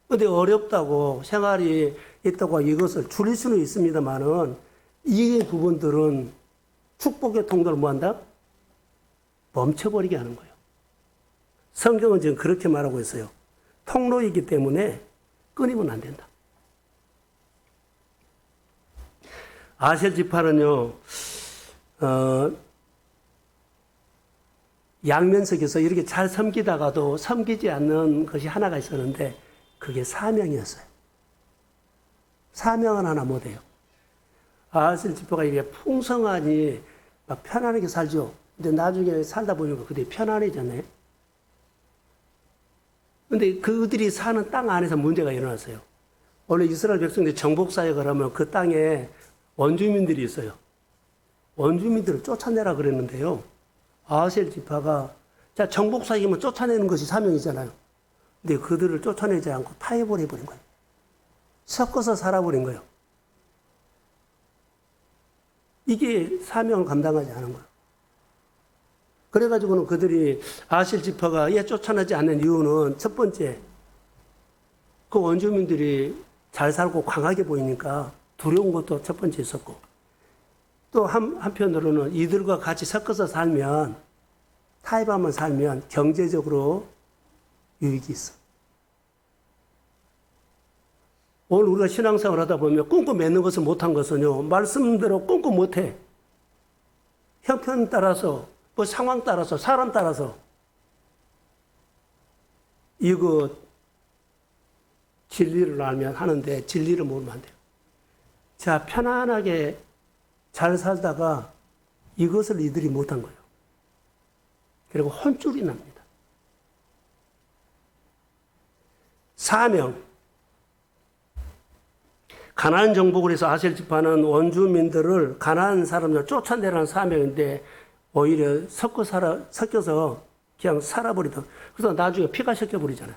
근데 어렵다고 생활이 있다고 이것을 줄일 수는 있습니다만은 이 부분들은 축복의 통로를 뭐한다? 멈춰버리게 하는 거예요. 성경은 지금 그렇게 말하고 있어요. 통로이기 때문에 끊이면 안 된다. 아셀 지파는요, 양면석에서 이렇게 잘 섬기다가도 섬기지 않는 것이 하나가 있었는데 그게 사명이었어요. 사명은 하나 못해요. 아셀 지파가 이게 풍성하니 막 편안하게 살죠. 근데 나중에 살다 보니까 그게 편안해졌네. 근데 그들이 사는 땅 안에서 문제가 일어났어요. 원래 이스라엘 백성들이 정복사역을 하면 그 땅에 원주민들이 있어요. 원주민들을 쫓아내라 그랬는데요. 아셀 지파가 자 정복사역이면 쫓아내는 것이 사명이잖아요. 근데 그들을 쫓아내지 않고 타협을 해버린 거예요. 섞어서 살아버린 거예요. 이게 사명을 감당하지 않은 거예요. 그래가지고는 그들이 아셀 지파가 쫓아내지 않는 이유는 첫 번째, 그 원주민들이 잘 살고 강하게 보이니까 두려운 것도 첫 번째 있었고, 또 한편으로는 이들과 같이 섞어서 살면, 타협하면 살면 경제적으로 유익이 있어. 오늘 우리가 신앙생활 하다 보면 꼼꼼 맺는 것을 못한 것은요, 말씀대로 꼼꼼 못해. 형편 따라서, 뭐 상황 따라서, 사람 따라서. 이거 진리를 알면 하는데 진리를 모르면 안 돼요. 자, 편안하게 잘 살다가 이것을 이들이 못한 거예요. 그리고 혼쭐이 납니다. 사명. 가나안 정복을 해서 아셀 지파는 원주민들을 가나안 사람들 쫓아내라는 사명인데 오히려 섞여서 그냥 살아버리다. 그래서 나중에 피가 섞여버리잖아요.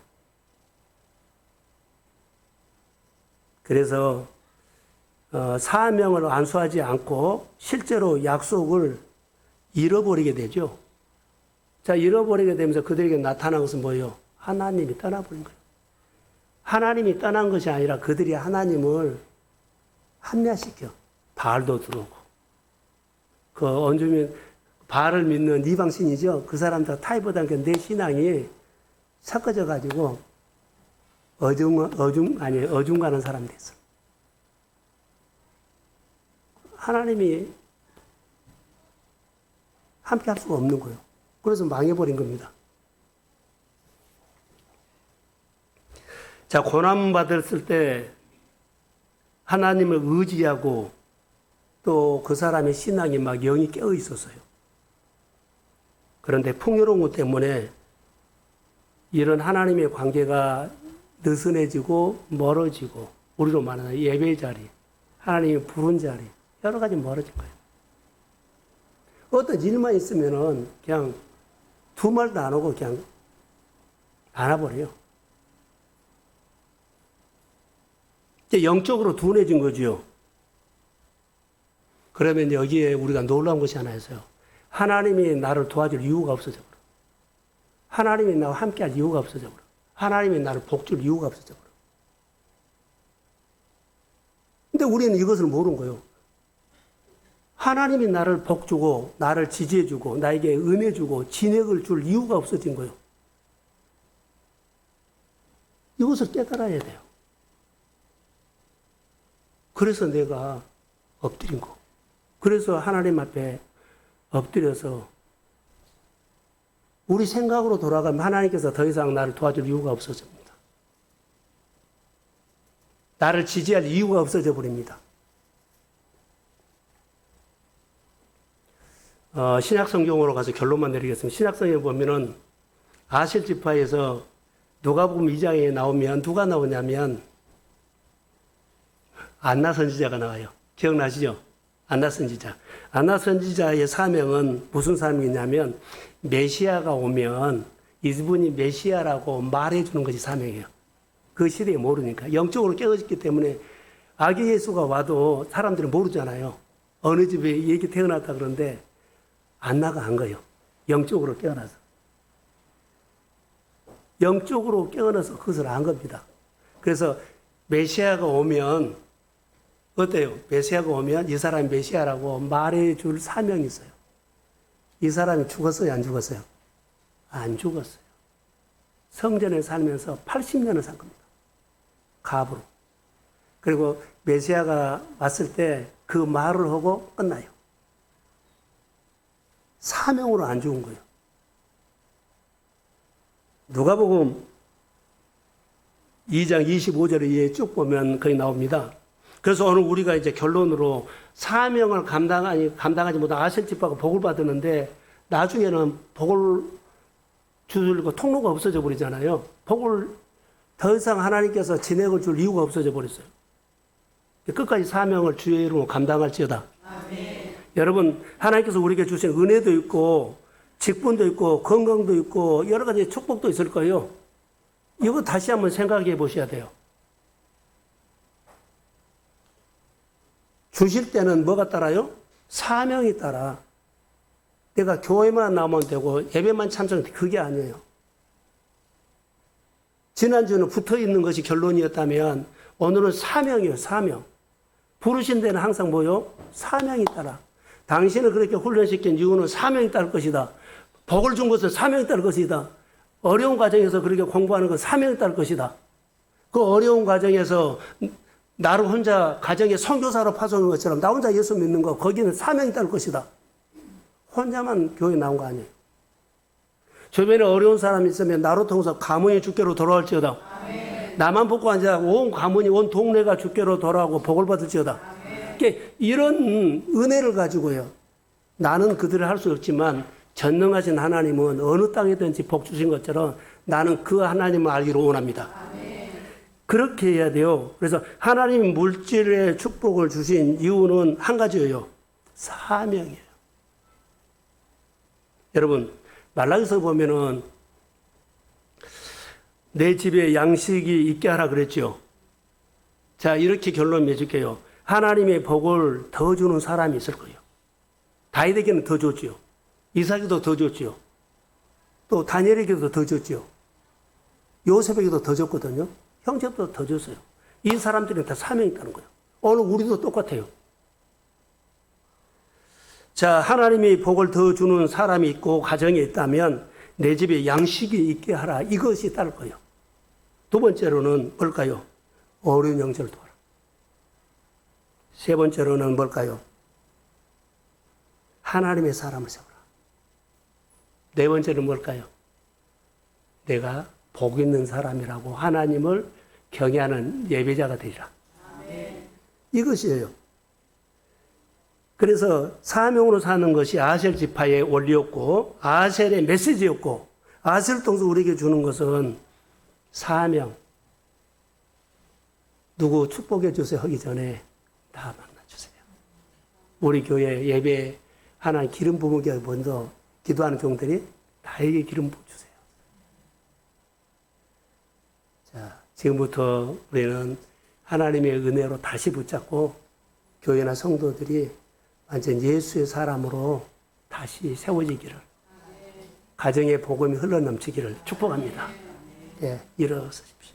그래서 사명을 안수하지 않고 실제로 약속을 잃어버리게 되죠. 자, 잃어버리게 되면서 그들에게 나타난 것은 뭐예요? 하나님이 떠나버린 거예요. 하나님이 떠난 것이 아니라 그들이 하나님을 합리화시켜. 바알도 들어오고. 그 원주민, 바알을 믿는 이방신이죠. 그 사람들 타입보다는 내 신앙이 섞어져가지고 어중가는 사람 됐어. 하나님이 함께 할 수가 없는 거예요. 그래서 망해버린 겁니다. 자, 고난받았을 때 하나님을 의지하고 또 그 사람의 신앙이 막 영이 깨어 있었어요. 그런데 풍요로운 것 때문에 이런 하나님의 관계가 느슨해지고 멀어지고 우리로 말하는 예배 자리, 하나님이 부른 자리 여러 가지 멀어진 거예요. 어떤 일만 있으면은 그냥 두 말도 안 하고 그냥 안아버려요. 이제 영적으로 둔해진 거죠. 그러면 여기에 우리가 놀라운 것이 하나 있어요. 하나님이 나를 도와줄 이유가 없어져 버려. 하나님이 나와 함께할 이유가 없어져 버려. 하나님이 나를 복줄 이유가 없어져 버려. 근데 우리는 이것을 모르는 거예요. 하나님이 나를 복주고 나를 지지해주고 나에게 은혜주고 진액을 줄 이유가 없어진 거예요. 이것을 깨달아야 돼요. 그래서 내가 엎드린 거. 그래서 하나님 앞에 엎드려서 우리 생각으로 돌아가면 하나님께서 더 이상 나를 도와줄 이유가 없어집니다. 나를 지지할 이유가 없어져 버립니다. 신약 성경으로 가서 결론만 내리겠습니다. 신약 성경에 보면은 아셀 지파에서 누가복음 2장에 나오면 누가 나오냐면 안나 선지자가 나와요. 기억나시죠? 안나 선지자. 안나 선지자의 사명은 무슨 사명이냐면 메시아가 오면 이분이 메시아라고 말해주는 것이 사명이에요. 그 시대에 모르니까. 영적으로 깨어졌기 때문에 아기 예수가 와도 사람들이 모르잖아요. 어느 집에 얘기 태어났다 그러는데 안나가 안 거예요. 영적으로 깨어나서. 영적으로 깨어나서 그것을 안 겁니다. 그래서 메시아가 오면 어때요? 메시아가 오면 이 사람이 메시아라고 말해줄 사명이 있어요. 이 사람이 죽었어요? 안 죽었어요? 안 죽었어요. 성전에 살면서 80년을 산 겁니다. 갑으로. 그리고 메시아가 왔을 때 그 말을 하고 끝나요. 사명으로 안 죽은 거예요. 누가복음 2장 25절에 쭉 보면 거기 나옵니다. 그래서 오늘 우리가 이제 결론으로 사명을 감당하지 못한 아셀 지파가 복을 받았는데 나중에는 복을 주고 통로가 없어져 버리잖아요. 복을 더 이상 하나님께서 진액을 줄 이유가 없어져 버렸어요. 끝까지 사명을 주의 이름으로 감당할지어다. 아멘. 여러분, 하나님께서 우리에게 주신 은혜도 있고 직분도 있고 건강도 있고 여러 가지 축복도 있을 거예요. 이거 다시 한번 생각해 보셔야 돼요. 주실 때는 뭐가 따라요? 사명이 따라. 내가 교회만 나오면 되고 예배만 참석하면 그게 아니에요. 지난주는 붙어 있는 것이 결론이었다면 오늘은 사명이에요. 사명. 부르신 데는 항상 뭐요? 사명이 따라. 당신을 그렇게 훈련시킨 이유는 사명이 따를 것이다. 복을 준 것은 사명이 따를 것이다. 어려운 과정에서 그렇게 공부하는 건 사명이 따를 것이다. 그 어려운 과정에서 나를 혼자 가정의 선교사로 파송하는 것처럼 나 혼자 예수 믿는 거 거기는 사명이 따를 것이다. 혼자만 교회 나온 거 아니에요. 주변에 어려운 사람이 있으면 나로 통해서 가문이 주께로 돌아올지어다. 아멘. 나만 복고 아니라 온 가문이 온 동네가 주께로 돌아오고 복을 받을지어다. 그러니까 이런 은혜를 가지고요. 나는 그들을 할 수 없지만 전능하신 하나님은 어느 땅이든지 복 주신 것처럼 나는 그 하나님을 알기를 원합니다. 아멘. 그렇게 해야 돼요. 그래서 하나님 물질의 축복을 주신 이유는 한 가지예요. 사명이에요. 여러분, 말라기서 보면은 내 집에 양식이 있게 하라 그랬죠. 자, 이렇게 결론 맺을게요. 하나님의 복을 더 주는 사람이 있을 거예요. 다윗에게는 더 줬지요. 이삭에게도 더 줬지요. 또 다니엘에게도 더 줬지요. 요셉에게도 더 줬거든요. 형제도 더 줬어요. 이 사람들은 다 사명이 있다는 거예요. 오늘 우리도 똑같아요. 자, 하나님이 복을 더 주는 사람이 있고 가정에 있다면 내 집에 양식이 있게 하라. 이것이 따를 거예요. 두 번째로는 뭘까요? 어려운 형제를 도와라. 세 번째로는 뭘까요? 하나님의 사람을 세워라. 네 번째는 뭘까요? 내가 복 있는 사람이라고 하나님을 경외하는 예배자가 되리라. 이것이에요. 그래서 사명으로 사는 것이 아셀 지파의 원리였고 아셀의 메시지였고 아셀을 통해서 우리에게 주는 것은 사명. 누구 축복해 주세요 하기 전에 다 만나주세요. 우리 교회 예배 하나님 기름 부음기 먼저 기도하는 종들이 나에게 기름 부어주세요. 자, 지금부터 우리는 하나님의 은혜로 다시 붙잡고 교회나 성도들이 완전 예수의 사람으로 다시 세워지기를, 가정의 복음이 흘러넘치기를 축복합니다. 예, 일어서십시오.